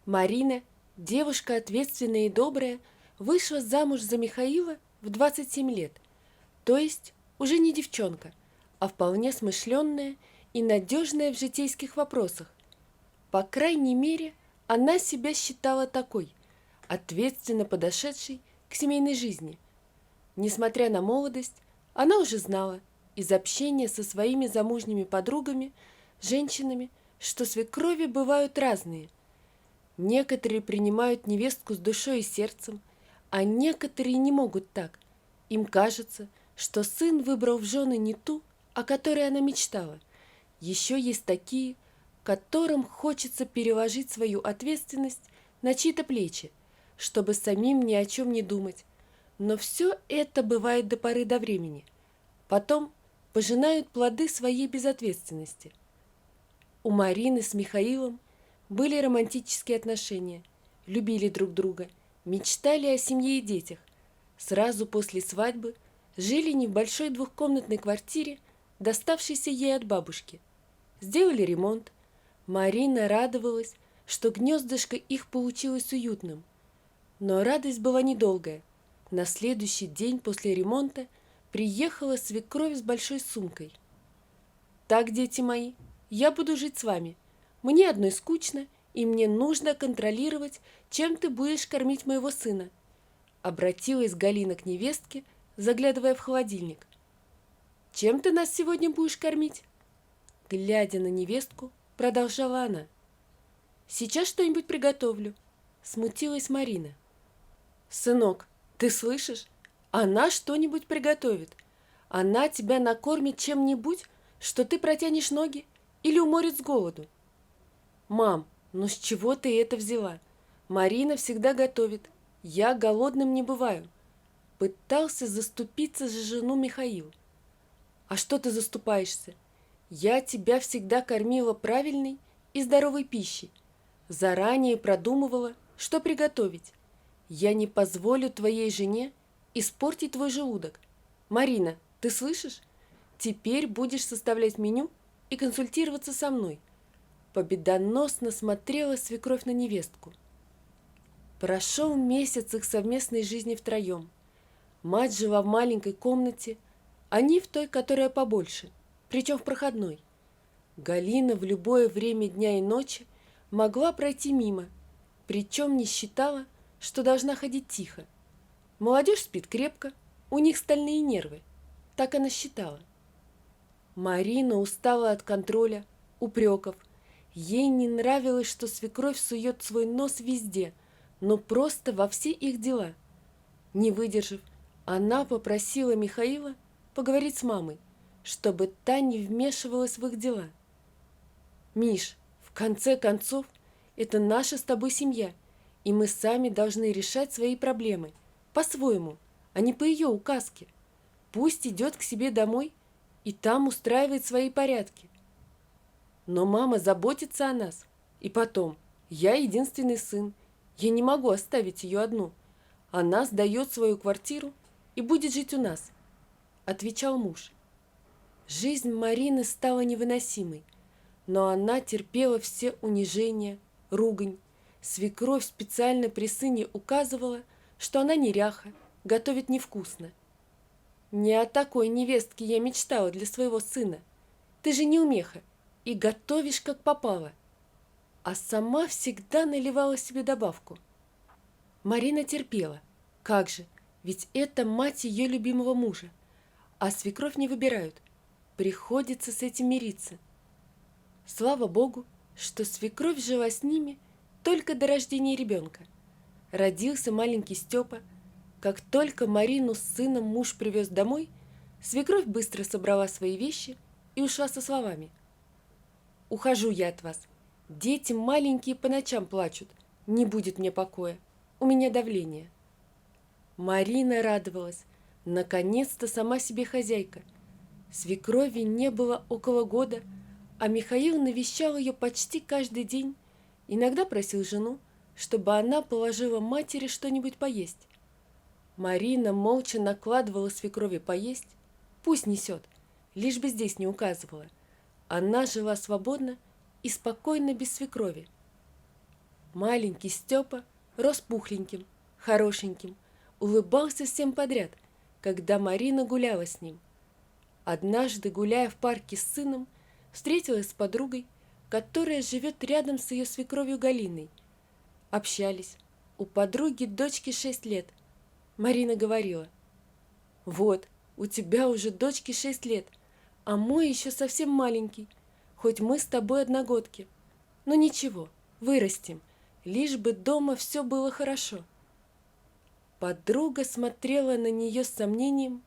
Марина, девушка ответственная и добрая, вышла замуж за Михаила в 27 лет, то есть уже не девчонка, а вполне смышленная и надежная в житейских вопросах. По крайней мере, она себя считала такой, ответственно подошедшей к семейной жизни. Несмотря на молодость, она уже знала из общения со своими замужними подругами, женщинами, что свекрови бывают разные. Некоторые принимают невестку с душой и сердцем, а некоторые не могут так. Им кажется, что сын выбрал в жены не ту, о которой она мечтала. Еще есть такие, которым хочется переложить свою ответственность на чьи-то плечи, чтобы самим ни о чем не думать. Но все это бывает до поры до времени. Потом пожинают плоды своей безответственности. У Марины с Михаилом были романтические отношения, любили друг друга, мечтали о семье и детях. Сразу после свадьбы жили не в большой двухкомнатной квартире, доставшейся ей от бабушки. Сделали ремонт. Марина радовалась, что гнездышко их получилось уютным. Но радость была недолгая. На следующий день после ремонта приехала свекровь с большой сумкой. «Так, дети мои, я буду жить с вами. Мне одной скучно, и мне нужно контролировать, чем ты будешь кормить моего сына», обратилась Галина к невестке, заглядывая в холодильник. «Чем ты нас сегодня будешь кормить?» Глядя на невестку, продолжала она. «Сейчас что-нибудь приготовлю», смутилась Марина. «Сынок, ты слышишь? Она что-нибудь приготовит. Она тебя накормит чем-нибудь, что ты протянешь ноги или уморит с голоду». «Мам, ну с чего ты это взяла? Марина всегда готовит. Я голодным не бываю». Пытался заступиться за жену Михаил. «А что ты заступаешься? Я тебя всегда кормила правильной и здоровой пищей. Заранее продумывала, что приготовить. Я не позволю твоей жене испортить твой желудок. Марина, ты слышишь? Теперь будешь составлять меню и консультироваться со мной». Победоносно смотрела свекровь на невестку. Прошел месяц их совместной жизни втроем. Мать жила в маленькой комнате, они в той, которая побольше, причем в проходной. Галина в любое время дня и ночи могла пройти мимо, причем не считала, что должна ходить тихо. Молодежь спит крепко, у них стальные нервы. Так она считала. Марина устала от контроля, упреков. Ей не нравилось, что свекровь сует свой нос везде, но просто во все их дела. Не выдержав, она попросила Михаила поговорить с мамой, чтобы та не вмешивалась в их дела. «Миш, в конце концов, это наша с тобой семья, и мы сами должны решать свои проблемы, по-своему, а не по ее указке. Пусть идет к себе домой и там устраивает свои порядки. Но мама заботится о нас. И потом, я единственный сын, я не могу оставить ее одну. Она сдает свою квартиру и будет жить у нас», отвечал муж. Жизнь Марины стала невыносимой, но она терпела все унижения, ругань. Свекровь специально при сыне указывала, что она неряха, готовит невкусно. «Не о такой невестке я мечтала для своего сына. Ты же неумеха и готовишь как попало». А сама всегда наливала себе добавку. Марина терпела. Как же, ведь это мать ее любимого мужа. А свекровь не выбирают. Приходится с этим мириться. Слава Богу, что свекровь жила с ними только до рождения ребенка. Родился маленький Степа. Как только Марину с сыном муж привез домой, свекровь быстро собрала свои вещи и ушла со словами: «Ухожу я от вас. Дети маленькие по ночам плачут. Не будет мне покоя. У меня давление». Марина радовалась. Наконец-то сама себе хозяйка. Свекрови не было около года, а Михаил навещал ее почти каждый день. Иногда просил жену, чтобы она положила матери что-нибудь поесть. Марина молча накладывала свекрови поесть. Пусть несет, лишь бы здесь не указывала. Она жила свободно и спокойно без свекрови. Маленький Степа рос пухленьким, хорошеньким, улыбался всем подряд, когда Марина гуляла с ним. Однажды, гуляя в парке с сыном, встретилась с подругой, которая живет рядом с ее свекровью Галиной. Общались. У подруги дочке 6 лет. Марина говорила: «Вот, у тебя уже дочке 6 лет, а мой еще совсем маленький, хоть мы с тобой одногодки. Но ничего, вырастем, лишь бы дома все было хорошо». Подруга смотрела на нее с сомнением,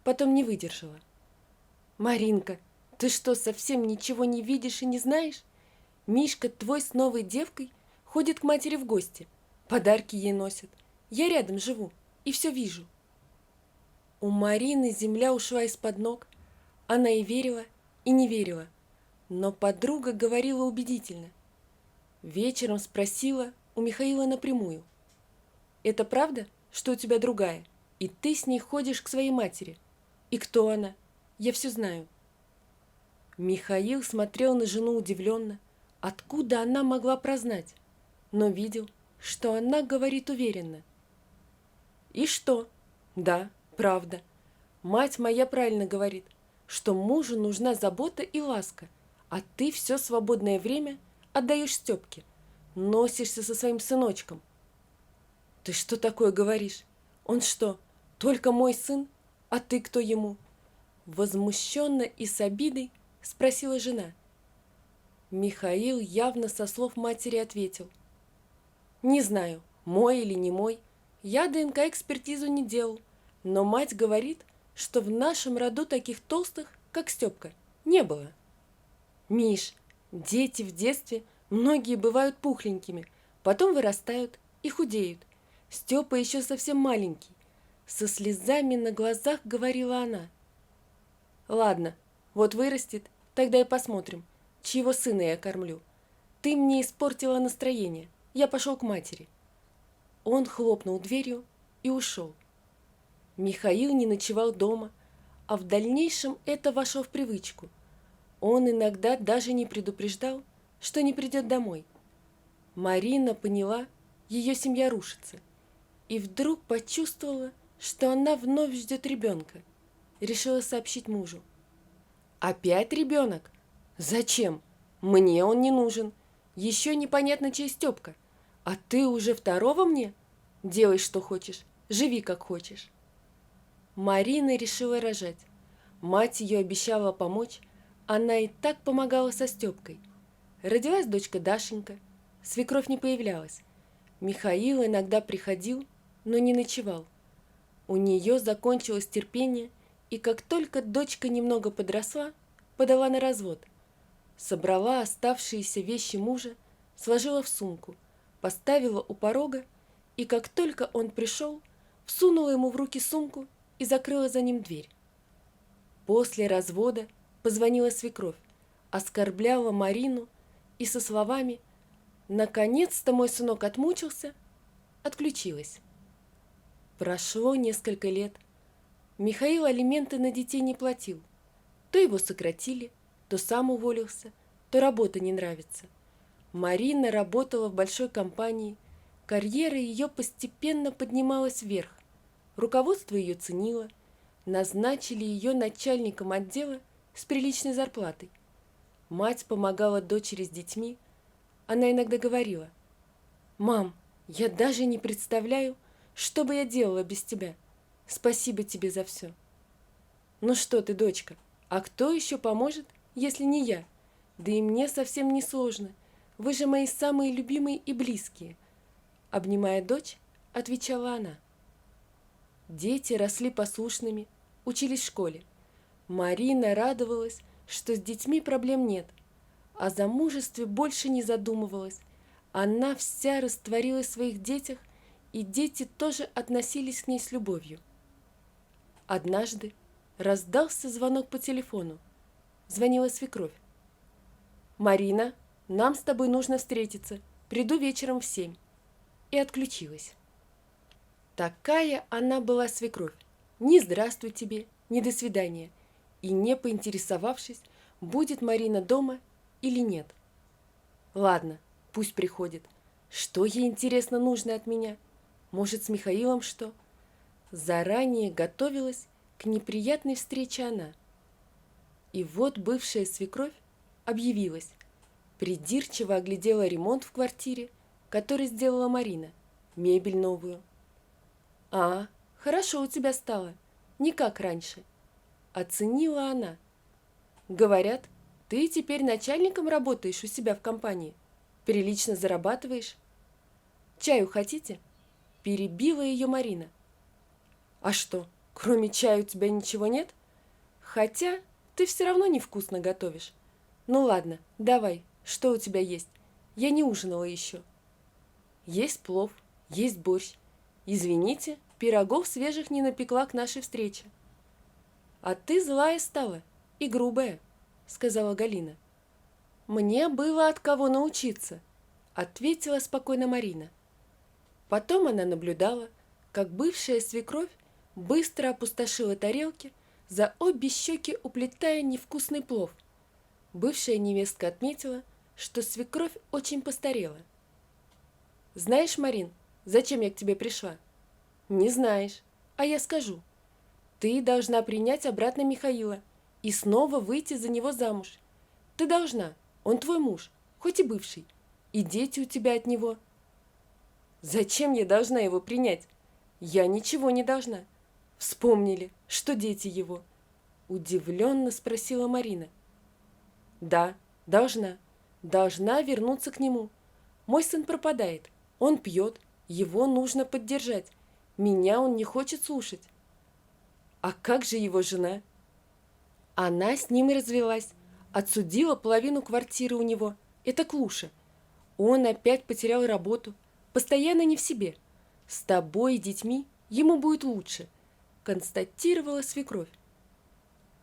потом не выдержала. «Маринка, ты что, совсем ничего не видишь и не знаешь? Мишка твой с новой девкой ходит к матери в гости, подарки ей носит. Я рядом живу и все вижу». У Марины земля ушла из-под ног. Она и верила, и не верила, но подруга говорила убедительно. Вечером спросила у Михаила напрямую: «Это правда, что у тебя другая, и ты с ней ходишь к своей матери? И кто она? Я все знаю». Михаил смотрел на жену удивленно, откуда она могла прознать, но видел, что она говорит уверенно. «И что? Да, правда. Мать моя правильно говорит, что мужу нужна забота и ласка, а ты все свободное время отдаешь Степке, носишься со своим сыночком». «Ты что такое говоришь? Он что, только мой сын? А ты кто ему?» Возмущенно и с обидой спросила жена. Михаил явно со слов матери ответил: «Не знаю, мой или не мой. Я ДНК-экспертизу не делал, но мать говорит, что в нашем роду таких толстых, как Степка, не было». «Миш, дети в детстве многие бывают пухленькими, потом вырастают и худеют. Степа еще совсем маленький», — со слезами на глазах говорила она. «Ладно, вот вырастет, тогда и посмотрим, чьего сына я кормлю. Ты мне испортила настроение, я пошел к матери». Он хлопнул дверью и ушел. Михаил не ночевал дома, а в дальнейшем это вошло в привычку. Он иногда даже не предупреждал, что не придет домой. Марина поняла, ее семья рушится, и вдруг почувствовала, что она вновь ждет ребенка. Решила сообщить мужу. «Опять ребенок? Зачем? Мне он не нужен. Еще непонятно, чей Степка. А ты уже второго мне? Делай, что хочешь, живи, как хочешь». Марина решила рожать. Мать ее обещала помочь. Она и так помогала со Степкой. Родилась дочка Дашенька. Свекровь не появлялась. Михаил иногда приходил, но не ночевал. У нее закончилось терпение, и как только дочка немного подросла, подала на развод. Собрала оставшиеся вещи мужа, сложила в сумку, поставила у порога, и как только он пришел, всунула ему в руки сумку и закрыла за ним дверь. После развода позвонила свекровь, оскорбляла Марину и со словами «Наконец-то мой сынок отмучился», отключилась. Прошло несколько лет. Михаил алименты на детей не платил. То его сократили, то сам уволился, то работа не нравится. Марина работала в большой компании, карьера ее постепенно поднималась вверх. Руководство ее ценило, назначили ее начальником отдела с приличной зарплатой. Мать помогала дочери с детьми. Она иногда говорила: «Мам, я даже не представляю, что бы я делала без тебя. Спасибо тебе за все». «Ну что ты, дочка, а кто еще поможет, если не я? Да и мне совсем не сложно. Вы же мои самые любимые и близкие», — обнимая дочь, отвечала она. Дети росли послушными, учились в школе. Марина радовалась, что с детьми проблем нет. О замужестве больше не задумывалась. Она вся растворилась в своих детях, и дети тоже относились к ней с любовью. Однажды раздался звонок по телефону. Звонила свекровь. «Марина, нам с тобой нужно встретиться. Приду вечером в 7». И отключилась. Такая она была свекровь. Ни «здравствуй тебе», ни «до свидания». И не поинтересовавшись, будет Марина дома или нет. Ладно, пусть приходит. Что ей, интересно, нужно от меня? Может, с Михаилом что? Заранее готовилась к неприятной встрече она. И вот бывшая свекровь объявилась, придирчиво оглядела ремонт в квартире, который сделала Марина, мебель новую. «А, хорошо у тебя стало, не как раньше», — оценила она. «Говорят, ты теперь начальником работаешь у себя в компании, прилично зарабатываешь. Чаю хотите?» — перебила ее Марина. «А что, кроме чая у тебя ничего нет? Хотя ты все равно невкусно готовишь. Ну ладно, давай, что у тебя есть? Я не ужинала еще». «Есть плов, есть борщ. Извините, пирогов свежих не напекла к нашей встрече». «А ты злая стала и грубая», — сказала Галина. «Мне было от кого научиться», — ответила спокойно Марина. Потом она наблюдала, как бывшая свекровь быстро опустошила тарелки, за обе щеки уплетая невкусный плов. Бывшая невестка отметила, что свекровь очень постарела. «Знаешь, Марин, зачем я к тебе пришла?» «Не знаешь, а я скажу. Ты должна принять обратно Михаила и снова выйти за него замуж. Ты должна, он твой муж, хоть и бывший, и дети у тебя от него». «Зачем я должна его принять? Я ничего не должна. Вспомнили, что дети его?» Удивленно спросила Марина. «Да, должна. Должна вернуться к нему. Мой сын пропадает, он пьет, его нужно поддержать. Меня он не хочет слушать». «А как же его жена?» «Она с ним и развелась. Отсудила половину квартиры у него. Это клуша. Он опять потерял работу. Постоянно не в себе. С тобой и детьми ему будет лучше», констатировала свекровь.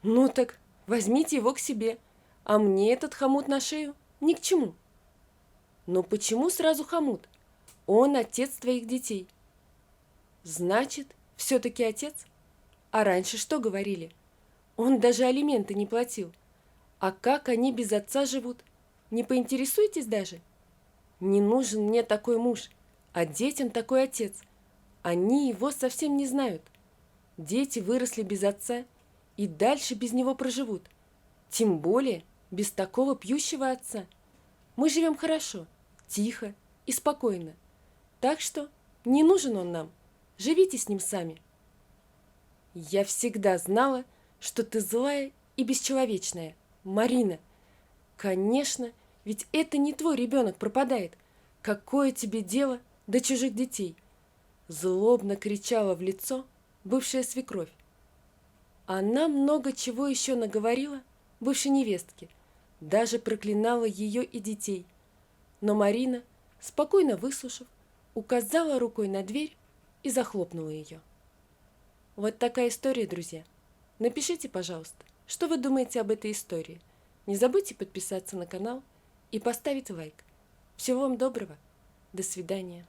«Ну так, возьмите его к себе, а мне этот хомут на шею ни к чему». «Но почему сразу хомут? Он отец твоих детей». «Значит, все-таки отец? А раньше что говорили? Он даже алименты не платил. А как они без отца живут? Не поинтересуетесь даже? Не нужен мне такой муж, а детям такой отец. Они его совсем не знают. Дети выросли без отца и дальше без него проживут. Тем более без такого пьющего отца. Мы живем хорошо, тихо и спокойно. Так что не нужен он нам. Живите с ним сами». «Я всегда знала, что ты злая и бесчеловечная, Марина. Конечно, ведь это не твой ребенок пропадает. Какое тебе дело до чужих детей?» Злобно кричала в лицо бывшая свекровь. Она много чего еще наговорила бывшей невестке, даже проклинала ее и детей. Но Марина, спокойно выслушав, указала рукой на дверь и захлопнула ее. Вот такая история, друзья. Напишите, пожалуйста, что вы думаете об этой истории. Не забудьте подписаться на канал и поставить лайк. Всего вам доброго. До свидания.